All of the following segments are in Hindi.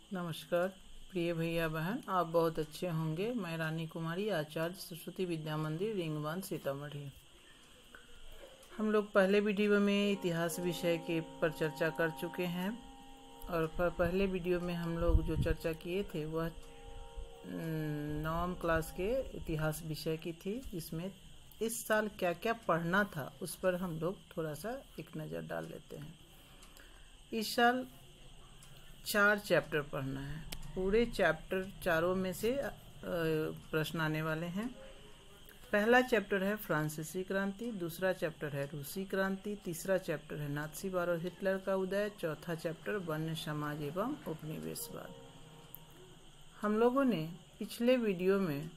नमस्कार प्रिय भैया बहन, आप बहुत अच्छे होंगे। मैं रानी कुमारी, आचार्य सरस्वती विद्या मंदिर, रिंग 1, सीतामढ़ी। हम लोग पहले वीडियो में इतिहास विषय के पर चर्चा कर चुके हैं और पहले वीडियो में हम लोग जो चर्चा किए थे वह 9वीं क्लास के इतिहास विषय की थी, जिसमें इस साल क्या क्या पढ़ना था उस पर हम लोग थोड़ा सा एक नज़र डाल लेते हैं। इस साल 4 चैप्टर पढ़ना है। पूरे चैप्टर चारों में से प्रश्न आने वाले हैं। पहला चैप्टर है फ्रांसीसी क्रांति, दूसरा चैप्टर है रूसी क्रांति, तीसरा चैप्टर है नात्सीवाद और हिटलर का उदय, चौथा चैप्टर वन्य समाज एवं उपनिवेशवाद। हम लोगों ने पिछले वीडियो में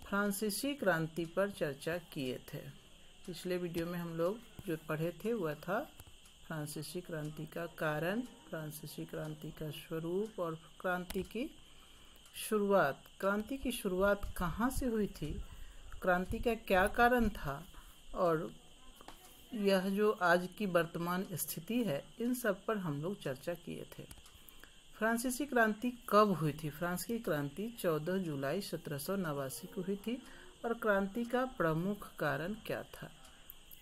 फ्रांसीसी क्रांति पर चर्चा किए थे। पिछले वीडियो में हम लोग जो पढ़े थे वह था फ्रांसीसी क्रांति का कारण, फ्रांसीसी क्रांति का स्वरूप और क्रांति की शुरुआत। क्रांति की शुरुआत कहाँ से हुई थी, क्रांति का क्या कारण था और यह जो आज की वर्तमान स्थिति है, इन सब पर हम लोग चर्चा किए थे। फ्रांसीसी क्रांति कब हुई थी? फ्रांस की क्रांति 14 जुलाई 1789 को हुई थी और क्रांति का प्रमुख कारण क्या था?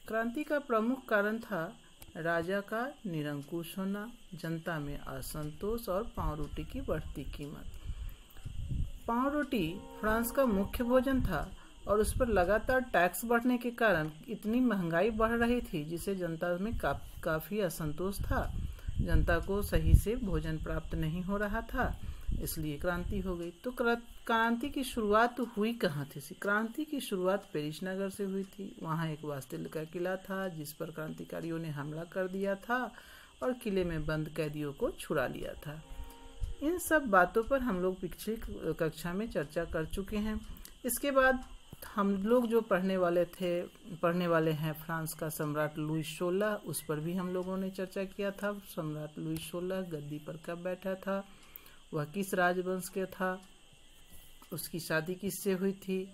क्रांति का प्रमुख कारण था राजा का निरंकुश होना, जनता में असंतोष और पाव रोटी की बढ़ती कीमत। पाव रोटी फ्रांस का मुख्य भोजन था और उस पर लगातार टैक्स बढ़ने के कारण इतनी महंगाई बढ़ रही थी जिससे जनता में काफ़ी असंतोष था। जनता को सही से भोजन प्राप्त नहीं हो रहा था, इसलिए क्रांति हो गई। तो क्रांति की शुरुआत हुई कहाँ थी? क्रांति की शुरुआत पेरिस नगर से हुई थी। वहाँ एक बास्तिल का किला था जिस पर क्रांतिकारियों ने हमला कर दिया था और किले में बंद कैदियों को छुड़ा लिया था। इन सब बातों पर हम लोग पिछली कक्षा में चर्चा कर चुके हैं। इसके बाद हम लोग जो पढ़ने वाले हैं फ्रांस का सम्राट लुई 16, उस पर भी हम लोगों ने चर्चा किया था। सम्राट लुई 16 गद्दी पर कब बैठा था, वह किस राजवंश के था, उसकी शादी किससे हुई थी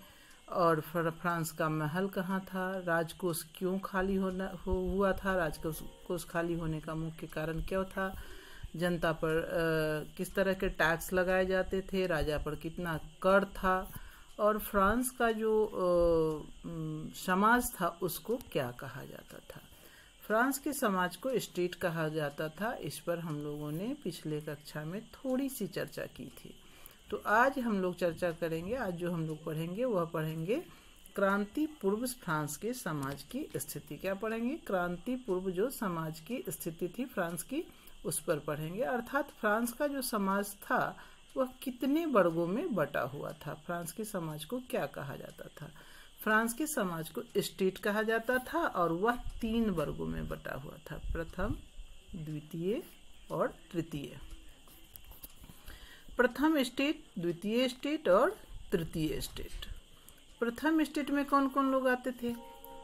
और फ्रांस का महल कहाँ था, राजकोष क्यों खाली हुआ था, राजकोष खाली होने का मुख्य कारण क्या था, जनता पर किस तरह के टैक्स लगाए जाते थे, राजा पर कितना कर था और फ्रांस का जो समाज था उसको क्या कहा जाता था। फ्रांस के समाज को स्टेट कहा जाता था। इस पर हम लोगों ने पिछले कक्षा में थोड़ी सी चर्चा की थी। तो आज हम लोग चर्चा करेंगे। आज जो हम लोग पढ़ेंगे वह पढ़ेंगे क्रांति पूर्व फ्रांस के समाज की स्थिति। क्या पढ़ेंगे? क्रांति पूर्व जो समाज की स्थिति थी फ्रांस की, उस पर पढ़ेंगे। अर्थात फ्रांस का जो समाज था वह कितने वर्गों में बटा हुआ था। फ्रांस के समाज को क्या कहा जाता था? फ्रांस के समाज को स्टेट कहा जाता था और वह 3 वर्गों में बटा हुआ था, प्रथम, द्वितीय और तृतीय। प्रथम स्टेट, द्वितीय स्टेट और तृतीय स्टेट। प्रथम स्टेट में कौन कौन लोग आते थे?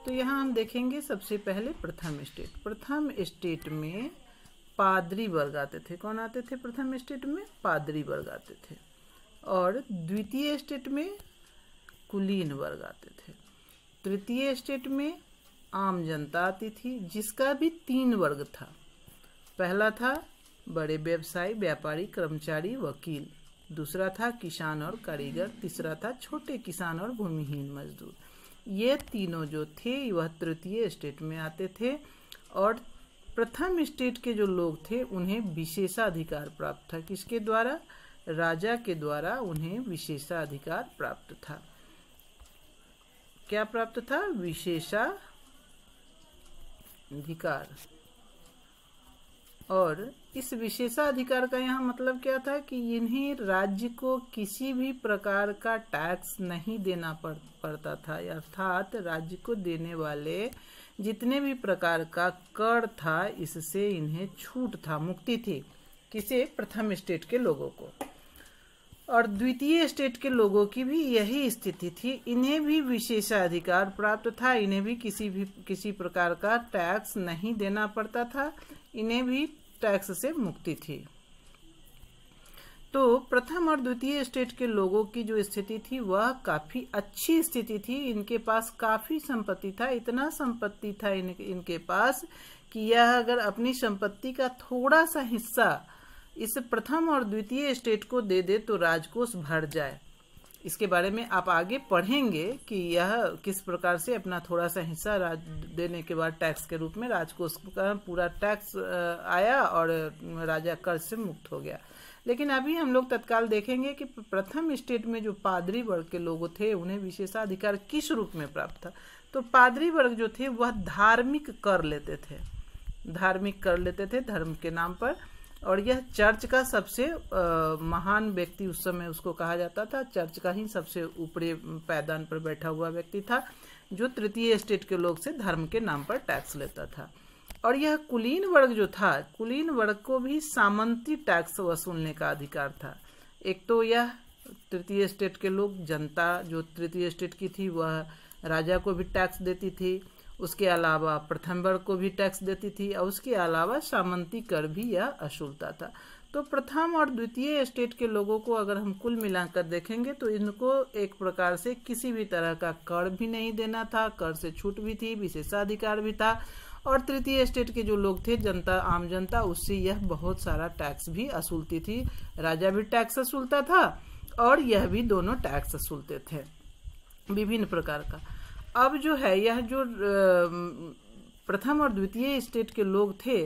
तो यहाँ हम देखेंगे सबसे पहले प्रथम स्टेट। प्रथम स्टेट में पादरी वर्ग आते थे। कौन आते थे प्रथम स्टेट में? पादरी वर्ग आते थे। और द्वितीय स्टेट में कुलीन वर्ग आते थे। तृतीय स्टेट में आम जनता आती थी, जिसका भी 3 वर्ग था। पहला था बड़े व्यवसायी, व्यापारी, कर्मचारी, वकील। दूसरा था किसान और कारीगर। तीसरा था छोटे किसान और भूमिहीन मजदूर। ये तीनों जो थे वह तृतीय स्टेट में आते थे और प्रथम स्टेट के जो लोग थे उन्हें विशेषाधिकार प्राप्त था। किसके द्वारा? राजा के द्वारा उन्हें विशेषाधिकार प्राप्त था। क्या प्राप्त था? विशेषाधिकार। और इस विशेषाधिकार का यहाँ मतलब क्या था कि इन्हें राज्य को किसी भी प्रकार का टैक्स नहीं देना पड़ता था। अर्थात राज्य को देने वाले जितने भी प्रकार का कर था इससे इन्हें छूट था, मुक्ति थी। किसे? प्रथम स्टेट के लोगों को। और द्वितीय स्टेट के लोगों की भी यही स्थिति थी। इन्हें भी विशेषाधिकार प्राप्त था। इन्हें भी किसी प्रकार का टैक्स नहीं देना पड़ता था। इन्हें भी टैक्स से मुक्ति थी। तो प्रथम और द्वितीय स्टेट के लोगों की जो स्थिति थी वह काफ़ी अच्छी स्थिति थी। इनके पास काफ़ी संपत्ति था। इतना संपत्ति था इनके पास कि यह अगर अपनी संपत्ति का थोड़ा सा हिस्सा इस प्रथम और द्वितीय स्टेट को दे दे तो राजकोष भर जाए। इसके बारे में आप आगे पढ़ेंगे कि यह किस प्रकार से अपना थोड़ा सा हिस्सा देने के बाद टैक्स के रूप में राजकोष का पूरा टैक्स आया और राजा कर्ज से मुक्त हो गया। लेकिन अभी हम लोग तत्काल देखेंगे कि प्रथम स्टेट में जो पादरी वर्ग के लोग थे उन्हें विशेषाधिकार किस रूप में प्राप्त था। तो पादरी वर्ग जो थे वह धार्मिक कर लेते थे, धार्मिक कर लेते थे धर्म के नाम पर, और यह चर्च का सबसे महान व्यक्ति उस समय उसको कहा जाता था। चर्च का ही सबसे ऊपरी पैदान पर बैठा हुआ व्यक्ति था जो तृतीय स्टेट के लोग से धर्म के नाम पर टैक्स लेता था। और यह कुलीन वर्ग जो था, कुलीन वर्ग को भी सामंती टैक्स वसूलने का अधिकार था। एक तो यह तृतीय स्टेट के लोग, जनता जो तृतीय स्टेट की थी वह राजा को भी टैक्स देती थी, उसके अलावा प्रथम वर्ग को भी टैक्स देती थी, और उसके अलावा सामंती कर भी यह असूलता था। तो प्रथम और द्वितीय स्टेट के लोगों को अगर हम कुल मिलाकर देखेंगे तो इनको एक प्रकार से किसी भी तरह का कर भी नहीं देना था, कर से छूट भी थी, विशेषाधिकार भी था। और तृतीय स्टेट के जो लोग थे, जनता, आम जनता, उससे यह बहुत सारा टैक्स भी असूलती थी। राजा भी टैक्स असूलता था और यह भी दोनों टैक्स असूलते थे विभिन्न प्रकार का। अब जो है यह जो प्रथम और द्वितीय स्टेट के लोग थे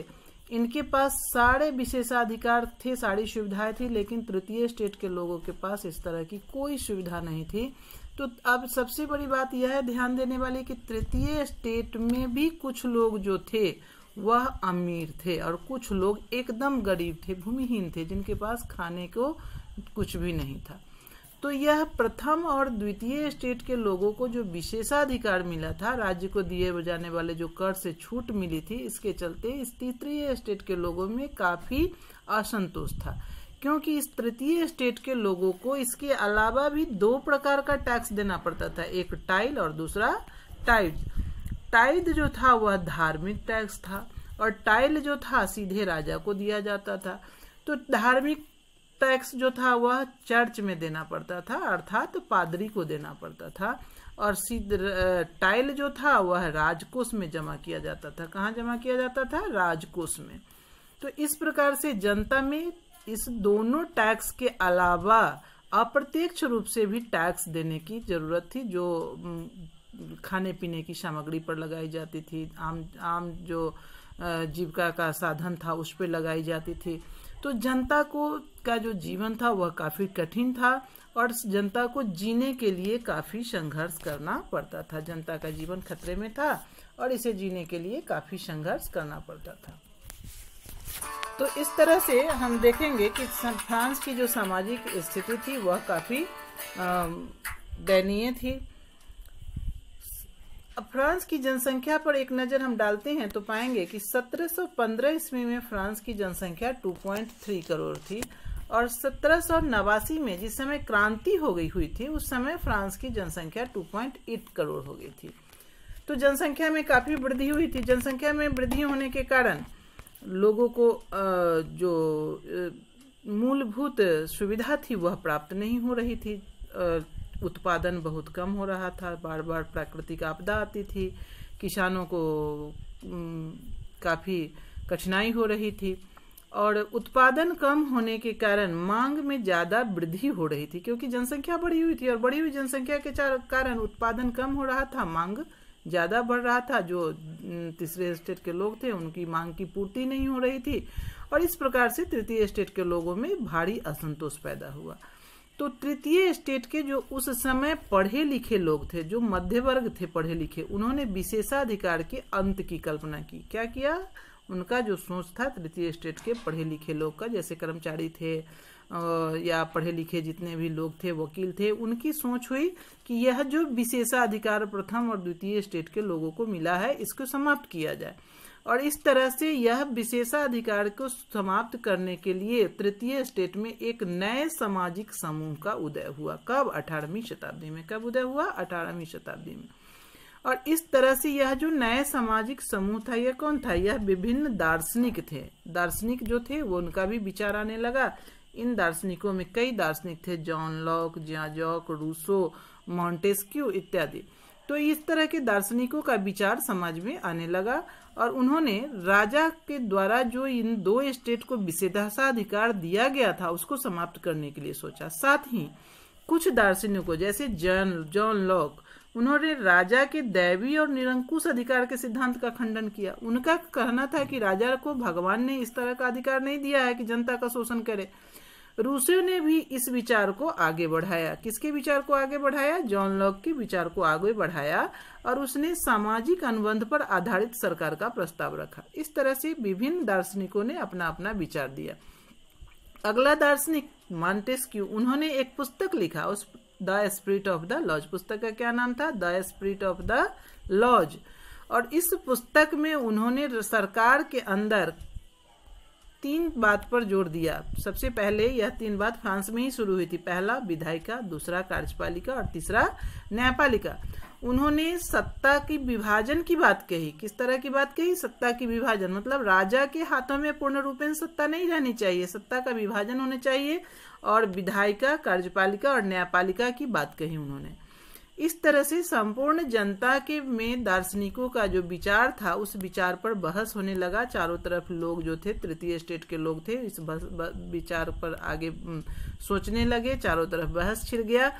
इनके पास सारे विशेषाधिकार थे, सारी सुविधाएं थी, लेकिन तृतीय स्टेट के लोगों के पास इस तरह की कोई सुविधा नहीं थी। तो अब सबसे बड़ी बात यह है ध्यान देने वाली कि तृतीय स्टेट में भी कुछ लोग जो थे वह अमीर थे और कुछ लोग एकदम गरीब थे, भूमिहीन थे, जिनके पास खाने को कुछ भी नहीं था। तो यह प्रथम और द्वितीय स्टेट के लोगों को जो विशेषाधिकार मिला था, राज्य को दिए जाने वाले जो कर से छूट मिली थी, इसके चलते इस तृतीय स्टेट के लोगों में काफी असंतोष था, क्योंकि इस तृतीय स्टेट के लोगों को इसके अलावा भी दो प्रकार का टैक्स देना पड़ता था, एक टाइल और दूसरा टाइड। टाइड जो था वह धार्मिक टैक्स था और टाइल जो था सीधे राजा को दिया जाता था। तो धार्मिक टैक्स जो था वह चर्च में देना पड़ता था, अर्थात पादरी को देना पड़ता था, और टाइल जो था वह राजकोष में जमा किया जाता था। कहाँ जमा किया जाता था? राजकोष में। तो इस प्रकार से जनता में इस दोनों टैक्स के अलावा अप्रत्यक्ष रूप से भी टैक्स देने की जरूरत थी, जो खाने पीने की सामग्री पर लगाई जाती थी, आम जो जीविका का साधन था उस पर लगाई जाती थी। तो जनता को का जो जीवन था वह काफी कठिन था और जनता को जीने के लिए काफी संघर्ष करना पड़ता था। जनता का जीवन खतरे में था और इसे जीने के लिए काफी संघर्ष करना पड़ता था। तो इस तरह से हम देखेंगे कि फ्रांस की जो सामाजिक स्थिति थी वह काफी दयनीय थी। अब फ्रांस की जनसंख्या पर एक नज़र हम डालते हैं तो पाएंगे कि 1715 ईस्वी में फ्रांस की जनसंख्या 2.3 करोड़ थी और 1789 में जिस समय क्रांति हो गई हुई थी उस समय फ्रांस की जनसंख्या 2.8 करोड़ हो गई थी। तो जनसंख्या में काफ़ी वृद्धि हुई थी। जनसंख्या में वृद्धि होने के कारण लोगों को जो मूलभूत सुविधा थी वह प्राप्त नहीं हो रही थी। उत्पादन बहुत कम हो रहा था, बार बार प्राकृतिक आपदा आती थी, किसानों को काफ़ी कठिनाई हो रही थी और उत्पादन कम होने के कारण मांग में ज़्यादा वृद्धि हो रही थी, क्योंकि जनसंख्या बढ़ी हुई थी और बढ़ी हुई जनसंख्या के कारण उत्पादन कम हो रहा था, मांग ज़्यादा बढ़ रहा था। जो तीसरे स्टेट के लोग थे उनकी मांग की पूर्ति नहीं हो रही थी और इस प्रकार से तृतीय स्टेट के लोगों में भारी असंतोष पैदा हुआ। तो तृतीय स्टेट के जो उस समय पढ़े लिखे लोग थे, जो मध्य वर्ग थे पढ़े लिखे, उन्होंने विशेषाधिकार के अंत की कल्पना की। क्या किया? उनका जो सोच था तृतीय स्टेट के पढ़े लिखे लोग का, जैसे कर्मचारी थे या पढ़े लिखे जितने भी लोग थे, वकील थे, उनकी सोच हुई कि यह जो विशेषाधिकार प्रथम और द्वितीय स्टेट के लोगों को मिला है इसको समाप्त किया जाए। और इस तरह से यह विशेषाधिकार को समाप्त करने के लिए तृतीय स्टेट में एक नए सामाजिक समूह का उदय हुआ। कब? 18वीं शताब्दी में। कब उदय हुआ? 18वीं शताब्दी में। और इस तरह से यह जो नए सामाजिक समूह था यह कौन था? यह विभिन्न दार्शनिक थे। दार्शनिक जो थे वो उनका भी विचार आने लगा। इन दार्शनिकों में कई दार्शनिक थे, जॉन लॉक, ज्यां जॉक रूसो, मॉन्टेस्क्यू इत्यादि। तो इस तरह के दार्शनिकों का विचार समाज में आने लगा और उन्होंने राजा के द्वारा जो इन 2 स्टेट को विशेषाधिकार दिया गया था उसको समाप्त करने के लिए सोचा। साथ ही कुछ दार्शनिकों जैसे जॉन लॉक, उन्होंने राजा के दैवी और निरंकुश अधिकार के सिद्धांत का खंडन किया। उनका कहना था कि राजा को भगवान ने इस तरह का अधिकार नहीं दिया है कि जनता का शोषण करे। रूसो ने भी इस विचार को आगे बढ़ाया। किसके विचार को आगे बढ़ाया? जॉन लॉक के विचार को आगे बढ़ाया और उसने सामाजिक अनुबंध पर आधारित सरकार का प्रस्ताव रखा। इस तरह से विभिन्न दार्शनिकों ने अपना अपना विचार दिया। अगला दार्शनिक मॉन्टेस्क्यू, उन्होंने एक पुस्तक लिखा, उस the spirit of the laws, पुस्तक का क्या नाम था? The spirit of the laws. और इस पुस्तक में उन्होंने सरकार के अंदर 3 बात पर जोर दिया। सबसे पहले यह 3 बात फ्रांस में ही शुरू हुई थी। पहला विधायिका, दूसरा कार्यपालिका और तीसरा न्यायपालिका। उन्होंने सत्ता की विभाजन की बात कही। किस तरह की बात कही? सत्ता की विभाजन, मतलब राजा के हाथों में पूर्ण रूपेण सत्ता नहीं रहनी चाहिए, सत्ता का विभाजन होना चाहिए। और विधायिका, कार्यपालिका और न्यायपालिका की बात कही उन्होंने। इस तरह से संपूर्ण जनता के में दार्शनिकों का जो विचार था उस विचार पर बहस होने लगा। चारों तरफ लोग जो थे, तृतीय स्टेट के लोग थे, इस विचार पर आगे सोचने लगे। चारों तरफ बहस छिड़ गया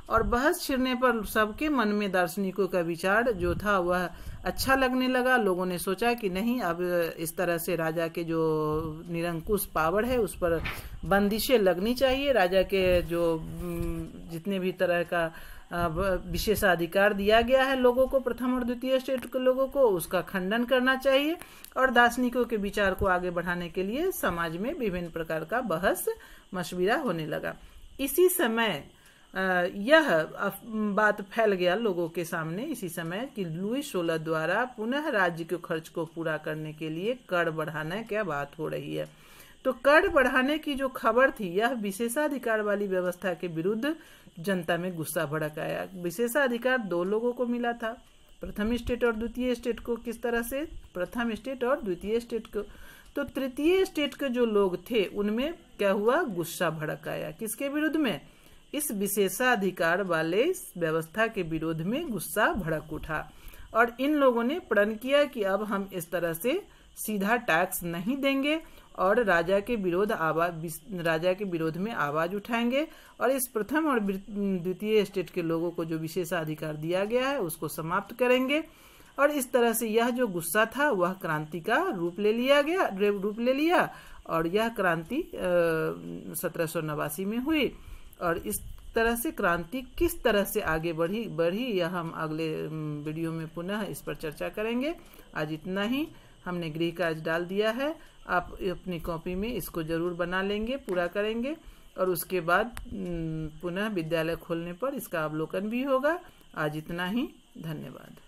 और बहस छिड़ने पर सबके मन में दार्शनिकों का विचार जो था वह अच्छा लगने लगा। लोगों ने सोचा कि नहीं, अब इस तरह से राजा के जो निरंकुश पावर है उस पर बंदिशें लगनी चाहिए। राजा के जो जितने भी तरह का विशेषाधिकार दिया गया है लोगों को, प्रथम और द्वितीय स्टेट के लोगों को, उसका खंडन करना चाहिए। और दार्शनिकों के विचार को आगे बढ़ाने के लिए समाज में विभिन्न प्रकार का बहस मशविरा होने लगा। इसी समय यह बात फैल गया लोगों के सामने इसी समय कि लुई 16 द्वारा पुनः राज्य के खर्च को पूरा करने के लिए कर बढ़ाने की बात हो रही है। तो कर बढ़ाने की जो खबर थी यह विशेषाधिकार वाली व्यवस्था के विरुद्ध जनता में गुस्सा भड़क आया। विशेषाधिकार 2 लोगों को मिला था, प्रथम स्टेट और द्वितीय स्टेट को। किस तरह से? प्रथम स्टेट और द्वितीय स्टेट को। तो तृतीय स्टेट के जो लोग थे उनमें क्या हुआ? गुस्सा भड़क आया। किसके विरुद्ध में? इस विशेषाधिकार वाले व्यवस्था के विरोध में गुस्सा भड़क उठा और इन लोगों ने प्रण किया कि अब हम इस तरह से सीधा टैक्स नहीं देंगे और राजा के विरोध में आवाज उठाएंगे और इस प्रथम और द्वितीय स्टेट के लोगों को जो विशेषाधिकार दिया गया है उसको समाप्त करेंगे। और इस तरह से यह जो गुस्सा था वह क्रांति का रूप ले लिया और यह क्रांति 1789 में हुई। और इस तरह से क्रांति किस तरह से आगे बढ़ी यह हम अगले वीडियो में पुनः इस पर चर्चा करेंगे। आज इतना ही, हमने गृह कार्य डाल दिया है, आप अपनी कॉपी में इसको जरूर बना लेंगे, पूरा करेंगे और उसके बाद पुनः विद्यालय खोलने पर इसका अवलोकन भी होगा। आज इतना ही, धन्यवाद।